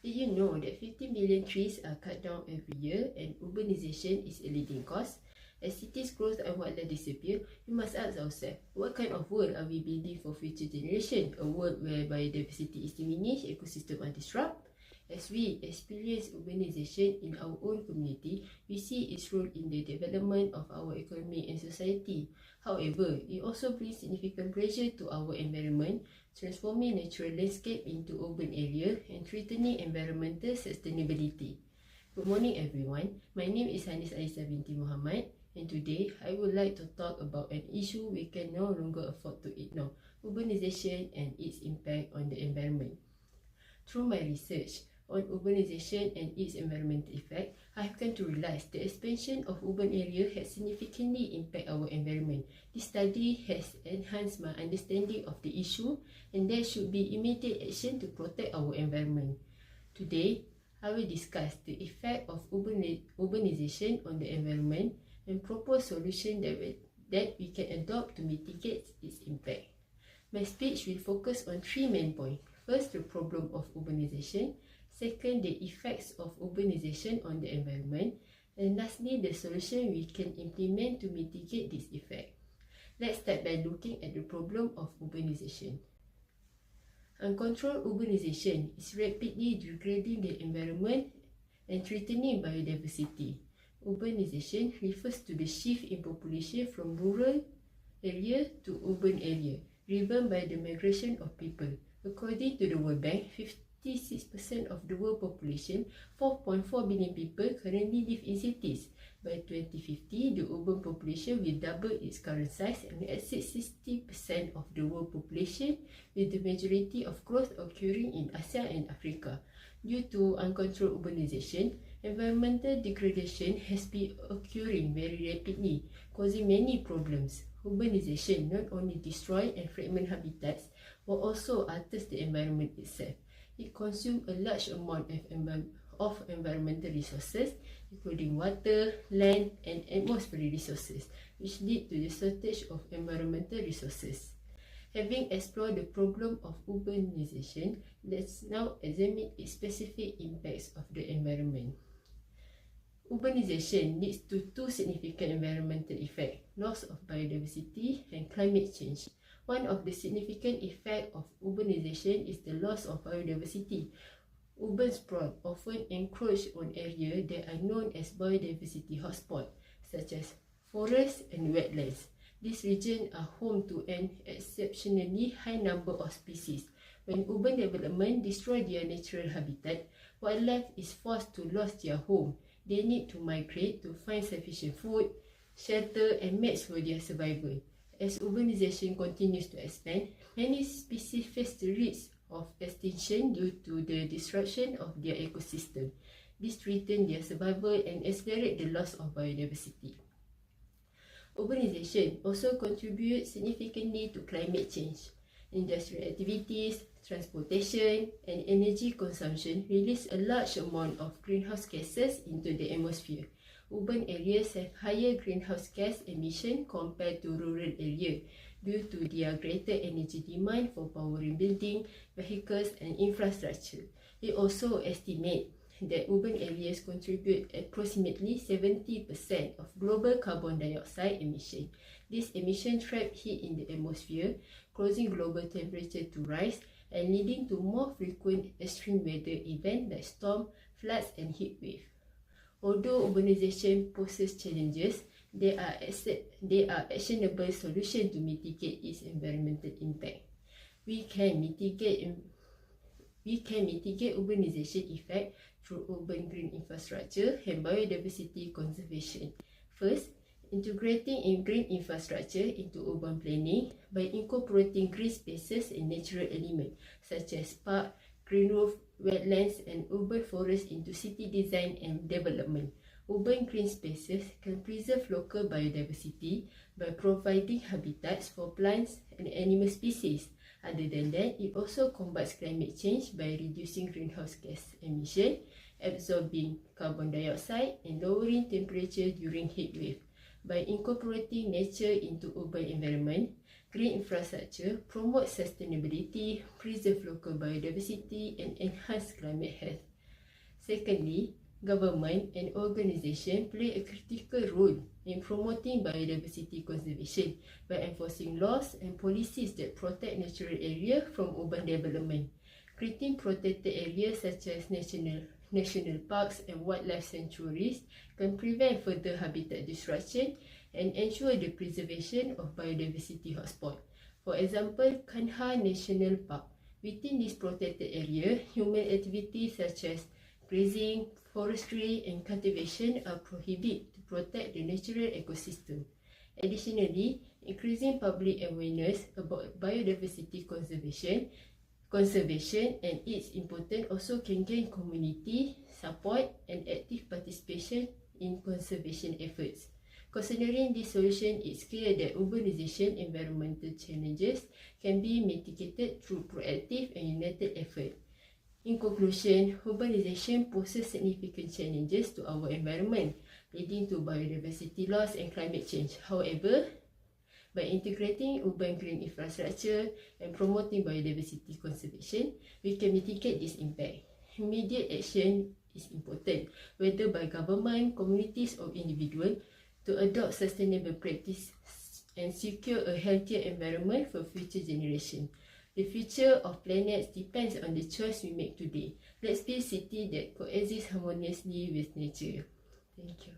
Did you know that 50 million trees are cut down every year and urbanization is a leading cause? As cities grow and wildlife disappear, we must ask ourselves, what kind of world are we building for future generations? A world where biodiversity is diminished, ecosystems are disrupted? As we experience urbanization in our own community, we see its role in the development of our economy and society. However, it also brings significant pressure to our environment, transforming natural landscape into urban area and threatening environmental sustainability. Good morning everyone, my name is Hanis Aisa binti Muhammad, and today I would like to talk about an issue we can no longer afford to ignore, urbanization and its impact on the environment. Through my research on urbanization and its environmental effect, I have come to realize the expansion of urban areas has significantly impacted our environment. This study has enhanced my understanding of the issue, and there should be immediate action to protect our environment. Today, I will discuss the effect of urbanization on the environment and propose solutions that we can adopt to mitigate its impact. My speech will focus on three main points. First, the problem of urbanization. Second, the effects of urbanization on the environment. And lastly, the solution we can implement to mitigate this effect. Let's start by looking at the problem of urbanization. Uncontrolled urbanization is rapidly degrading the environment and threatening biodiversity. Urbanization refers to the shift in population from rural area to urban area, driven by the migration of people. According to the World Bank, 56% of the world population, 4.4 billion people, currently live in cities. By 2050, the urban population will double its current size and exceed 60% of the world population, with the majority of growth occurring in Asia and Africa. Due to uncontrolled urbanization, environmental degradation has been occurring very rapidly, causing many problems. Urbanization not only destroys and fragments habitats, but also alters the environment itself. It consumes a large amount of environmental resources, including water, land, and atmospheric resources, which lead to the shortage of environmental resources. Having explored the problem of urbanization, let's now examine its specific impacts of the environment. Urbanization leads to two significant environmental effects: loss of biodiversity and climate change. One of the significant effects of urbanization is the loss of biodiversity. Urban sprawl often encroach on areas that are known as biodiversity hotspots, such as forests and wetlands. These regions are home to an exceptionally high number of species. When urban development destroys their natural habitat, wildlife is forced to lose their home. They need to migrate to find sufficient food, shelter, and mates for their survival. As urbanization continues to expand, many species face the risk of extinction due to the disruption of their ecosystem. This threatens their survival and accelerates the loss of biodiversity. Urbanization also contributes significantly to climate change. Industrial activities, transportation, and energy consumption release a large amount of greenhouse gases into the atmosphere. Urban areas have higher greenhouse gas emission compared to rural areas due to their greater energy demand for powering buildings, vehicles, and infrastructure. It also estimates that urban areas contribute approximately 70% of global carbon dioxide emission. This emission trap heat in the atmosphere, causing global temperature to rise and leading to more frequent extreme weather events like storms, floods, and heat waves. Although urbanization poses challenges, there are actionable solutions to mitigate its environmental impact. We can mitigate urbanization effect through urban green infrastructure and biodiversity conservation. First, integrating green infrastructure into urban planning by incorporating green spaces and natural elements such as parks, green roof, wetlands, and urban forests into city design and development. Urban green spaces can preserve local biodiversity by providing habitats for plants and animal species. Other than that, it also combats climate change by reducing greenhouse gas emission, absorbing carbon dioxide, and lowering temperature during heat wave. By incorporating nature into urban environment, green infrastructure promotes sustainability, preserve local biodiversity, and enhance climate health. Secondly, government and organizations play a critical role in promoting biodiversity conservation by enforcing laws and policies that protect natural areas from urban development. Creating protected areas such as national parks and wildlife sanctuaries can prevent further habitat destruction and ensure the preservation of biodiversity hotspots. For example, Kanha National Park. Within this protected area, human activities such as grazing, forestry and cultivation are prohibited to protect the natural ecosystem. Additionally, increasing public awareness about biodiversity conservation and its importance also can gain community support and active participation in conservation efforts. Considering this solution, it's clear that urbanization environmental challenges can be mitigated through proactive and united effort. In conclusion, urbanization poses significant challenges to our environment, leading to biodiversity loss and climate change. However, by integrating urban green infrastructure and promoting biodiversity conservation, we can mitigate this impact. Immediate action is important, whether by government, communities or individuals, to adopt sustainable practice and secure a healthier environment for future generations. The future of planets depends on the choice we make today. Let's build a city that coexists harmoniously with nature. Thank you.